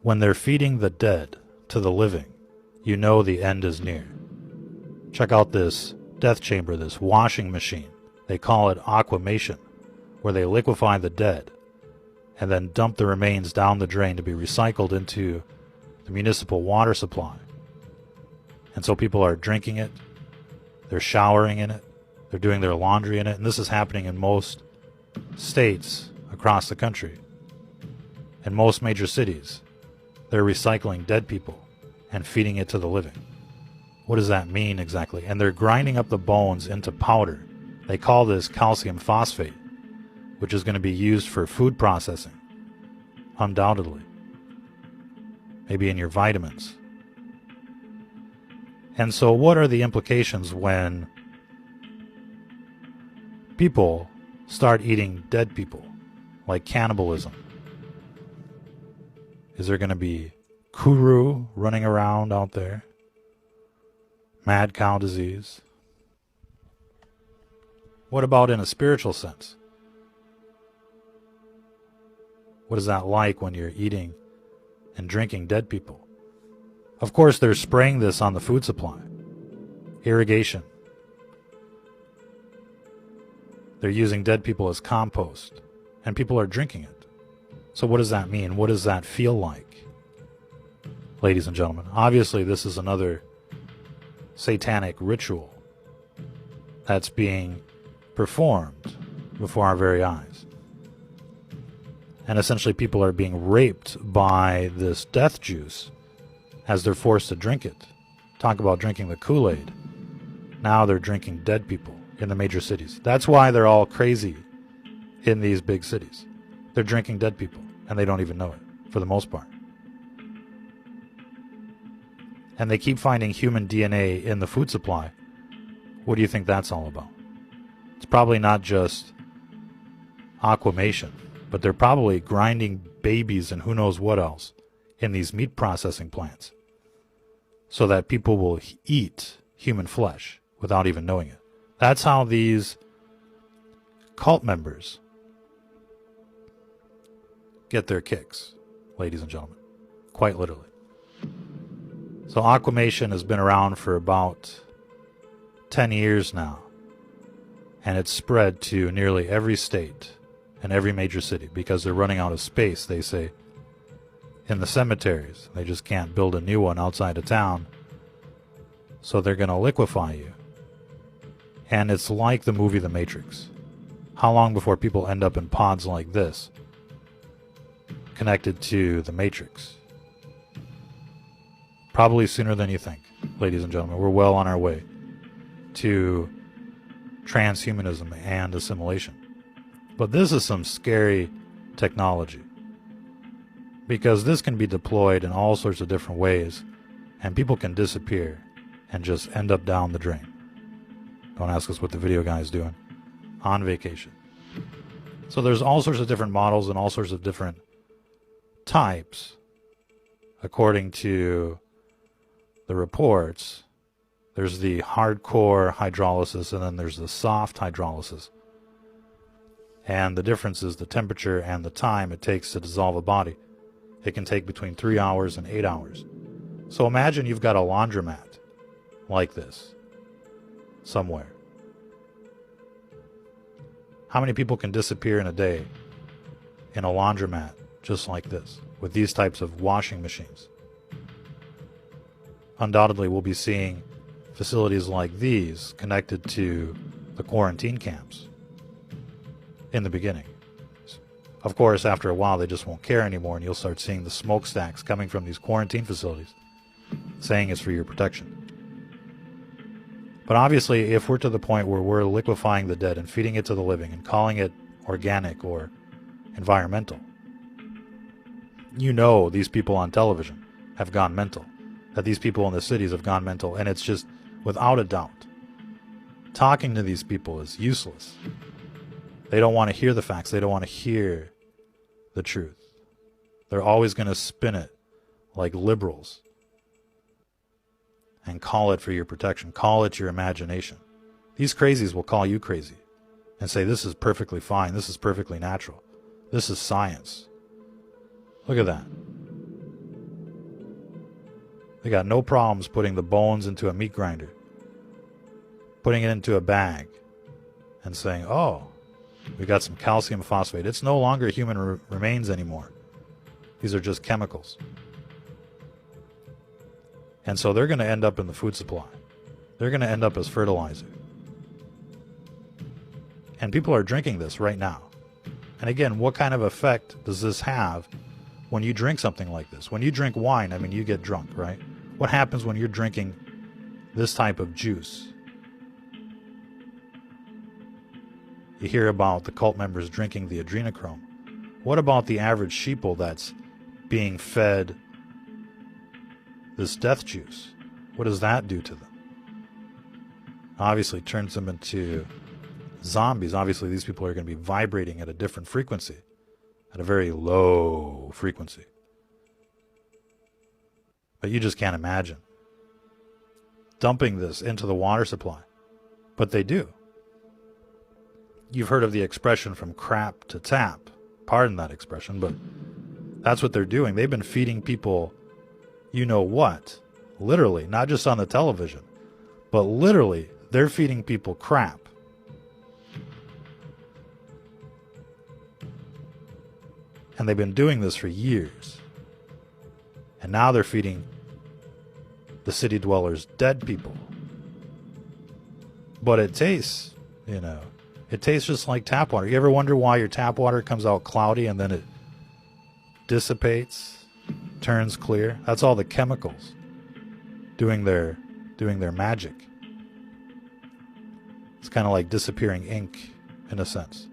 When they're feeding the dead to the living, you know the end is near. Check out this death chamber, this washing machine. They call it aquamation, where they liquefy the dead and then dump the remains down the drain to be recycled into the municipal water supply. And so people are drinking it, they're showering in it, they're doing their laundry in it, and this is happening in most states across the country. In most major cities, they're recycling dead people and feeding it to the living. What does that mean exactly? And they're grinding up the bones into powder. They call this calcium phosphate, which is going to be used for food processing, undoubtedly. Maybe in your vitamins. And so what are the implications when people start eating dead people, like cannibalism? Is there going to be kuru running around out there? Mad cow disease? What about in a spiritual sense? What is that like when you're eating and drinking dead people? Of course, they're spraying this on the food supply. Irrigation. They're using dead people as compost, and people are drinking it. So what does that mean? What does that feel like? Ladies and gentlemen, obviously this is another satanic ritual that's being performed before our very eyes. And essentially people are being raped by this death juice as they're forced to drink it. Talk about drinking the Kool-Aid. Now they're drinking dead people in the major cities. That's why they're all crazy in these big cities. They're drinking dead people, and they don't even know it, for the most part. And they keep finding human DNA in the food supply. What do you think that's all about? It's probably not just aquamation, but they're probably grinding babies and who knows what else in these meat processing plants so that people will eat human flesh without even knowing it. That's how these cult members get their kicks, ladies and gentlemen, quite literally. So aquamation has been around for about 10 years now, and it's spread to nearly every state and every major city because they're running out of space, they say, in the cemeteries. They just can't build a new one outside of town, so they're going to liquefy you. And it's like the movie The Matrix. How long before people end up in pods like this, connected to the Matrix? Probably sooner than you think, ladies and gentlemen. We're well on our way to transhumanism and assimilation. But this is some scary technology, because this can be deployed in all sorts of different ways, and people can disappear and just end up down the drain. Don't ask us what the video guy is doing on vacation. So there's all sorts of different models and all sorts of different types according to the reports. There's the hardcore hydrolysis, and then there's the soft hydrolysis. And the difference is the temperature and the time it takes to dissolve a body. It can take between 3 hours and 8 hours. So imagine you've got a laundromat like this somewhere. How many people can disappear in a day in a laundromat just like this, with these types of washing machines? Undoubtedly, we'll be seeing facilities like these connected to the quarantine camps in the beginning. Of course, after a while, they just won't care anymore, and you'll start seeing the smokestacks coming from these quarantine facilities saying it's for your protection. But obviously, if we're to the point where we're liquefying the dead and feeding it to the living and calling it organic or environmental, you know these people on television have gone mental, that these people in the cities have gone mental, and it's just, without a doubt, talking to these people is useless. They don't want to hear the facts. They don't want to hear the truth. They're always going to spin it like liberals and call it for your protection. Call it your imagination. These crazies will call you crazy and say, this is perfectly fine. This is perfectly natural. This is science. Look at that. They got no problems putting the bones into a meat grinder, putting it into a bag, and saying, oh, we got some calcium phosphate. It's no longer human remains anymore. These are just chemicals. And so they're going to end up in the food supply. They're going to end up as fertilizer. And people are drinking this right now. And again, what kind of effect does this have when you drink something like this? When you drink wine, I mean, you get drunk, right? What happens when you're drinking this type of juice? You hear about the cult members drinking the adrenochrome. What about the average sheeple that's being fed this death juice? What does that do to them? Obviously, it turns them into zombies. Obviously, these people are going to be vibrating at a different frequency, at a very low frequency. But you just can't imagine dumping this into the water supply. But they do. You've heard of the expression from crap to tap. Pardon that expression, but that's what they're doing. They've been feeding people, you know what, literally, not just on the television, but literally, they're feeding people crap. And they've been doing this for years. And now they're feeding the city dwellers dead people. But it tastes, it tastes just like tap water. You ever wonder why your tap water comes out cloudy and then it dissipates, turns clear? That's all the chemicals doing their magic. It's kind of like disappearing ink in a sense.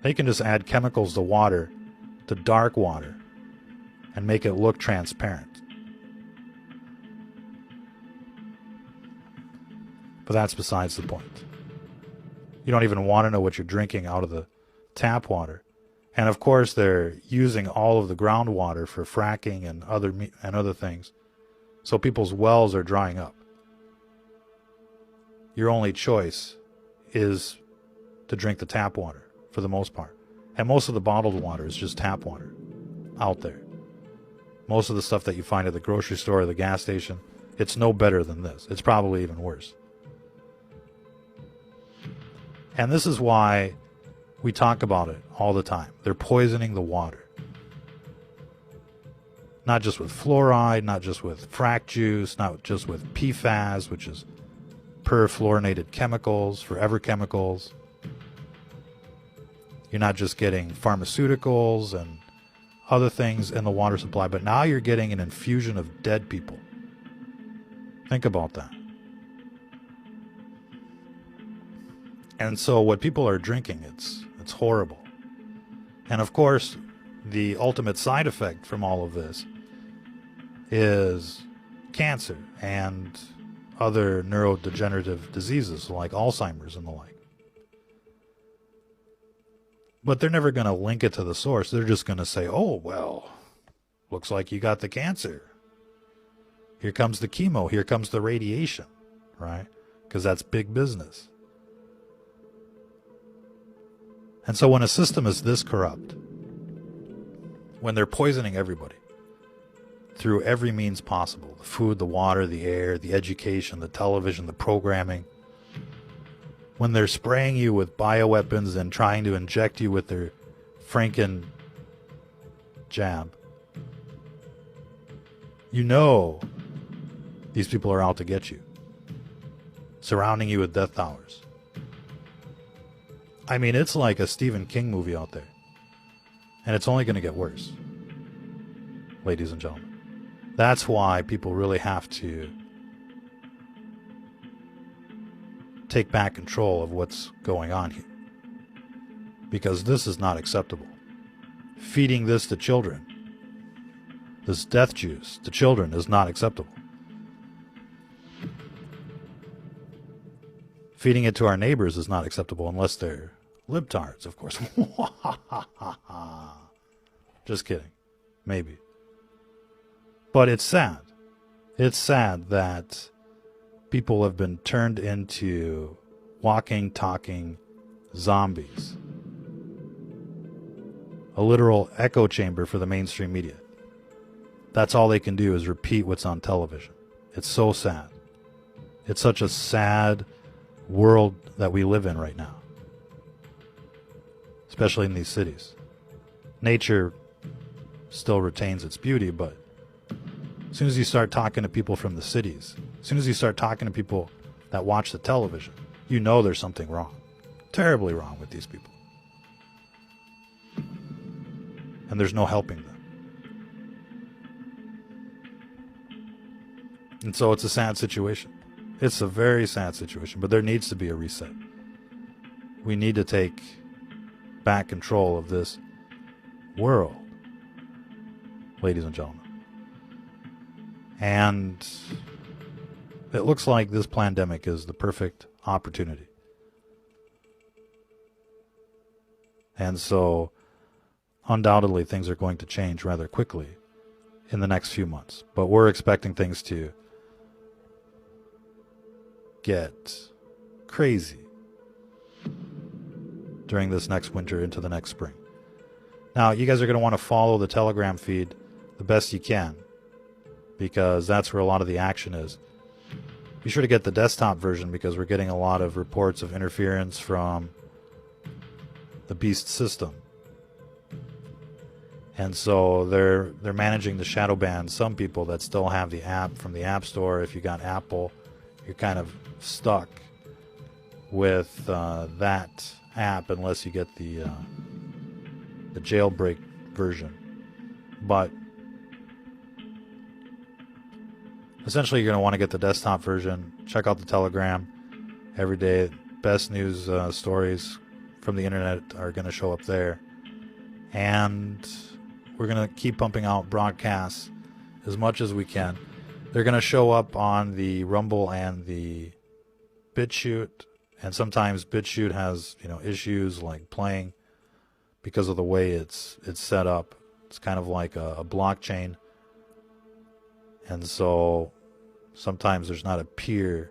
They can just add chemicals to water, to dark water, and make it look transparent. But that's besides the point. You don't even want to know what you're drinking out of the tap water. And of course, they're using all of the groundwater for fracking and other things. So people's wells are drying up. Your only choice is to drink the tap water for the most part. And most of the bottled water is just tap water out there. Most of the stuff that you find at the grocery store or the gas station, it's no better than this. It's probably even worse. And this is why we talk about it all the time. They're poisoning the water. Not just with fluoride, not just with frack juice, not just with PFAS, which is perfluorinated chemicals, forever chemicals. You're not just getting pharmaceuticals and other things in the water supply, but now you're getting an infusion of dead people. Think about that. And so what people are drinking, it's horrible. And of course, the ultimate side effect from all of this is cancer and other neurodegenerative diseases like Alzheimer's and the like. But they're never going to link it to the source. They're just going to say, oh, well, looks like you got the cancer. Here comes the chemo. Here comes the radiation, right? Because that's big business. And so when a system is this corrupt, when they're poisoning everybody through every means possible, the food, the water, the air, the education, the television, the programming, when they're spraying you with bioweapons and trying to inject you with their Franken jab, you know these people are out to get you, surrounding you with death towers. I mean, it's like a Stephen King movie out there. And it's only going to get worse, ladies and gentlemen. That's why people really have to take back control of what's going on here. Because this is not acceptable. Feeding this to children, this death juice to children, is not acceptable. Feeding it to our neighbors is not acceptable unless they're libtards, of course. Just kidding. Maybe. But it's sad. It's sad that people have been turned into walking, talking zombies. A literal echo chamber for the mainstream media. That's all they can do is repeat what's on television. It's so sad. It's such a sad world that we live in right now, especially in these cities. Nature still retains its beauty, but as soon as you start talking to people from the cities, as soon as you start talking to people that watch the television, you know there's something wrong, terribly wrong with these people. And there's no helping them. And so it's a sad situation. It's a very sad situation, but there needs to be a reset. We need to take back control of this world, ladies and gentlemen. And it looks like this pandemic is the perfect opportunity. And so, undoubtedly, things are going to change rather quickly in the next few months. But we're expecting things to get crazy during this next winter into the next spring. Now, you guys are going to want to follow the Telegram feed the best you can, because that's where a lot of the action is. Be sure to get the desktop version, because we're getting a lot of reports of interference from the Beast system. And so they're managing to shadow ban some people that still have the app from the App Store. If you got Apple, you're kind of stuck with that app unless you get the jailbreak version. But essentially, you're going to want to get the desktop version. Check out the Telegram every day. Best news stories from the internet are going to show up there. And we're going to keep pumping out broadcasts as much as we can. They're going to show up on the Rumble and the BitChute. And sometimes BitChute has, issues like playing because of the way it's set up. It's kind of like a blockchain. And so sometimes there's not a peer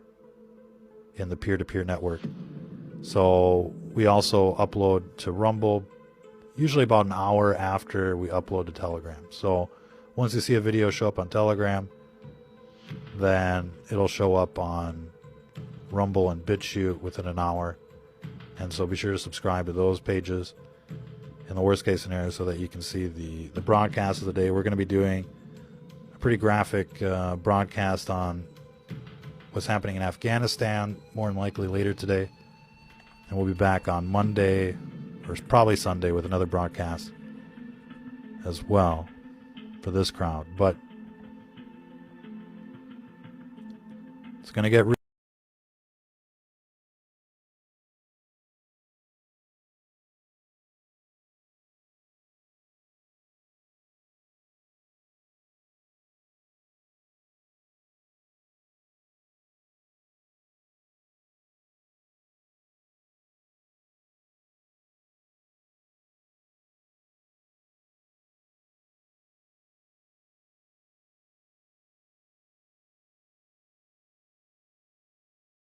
in the peer-to-peer network. So we also upload to Rumble usually about an hour after we upload to Telegram. So once you see a video show up on Telegram, then it'll show up on Rumble and BitChute within an hour. And so be sure to subscribe to those pages in the worst case scenario so that you can see the broadcast of the day. We're going to be doing a pretty graphic broadcast on what's happening in Afghanistan, more than likely later today. And we'll be back on Monday, or probably Sunday, with another broadcast as well for this crowd. But it's going to get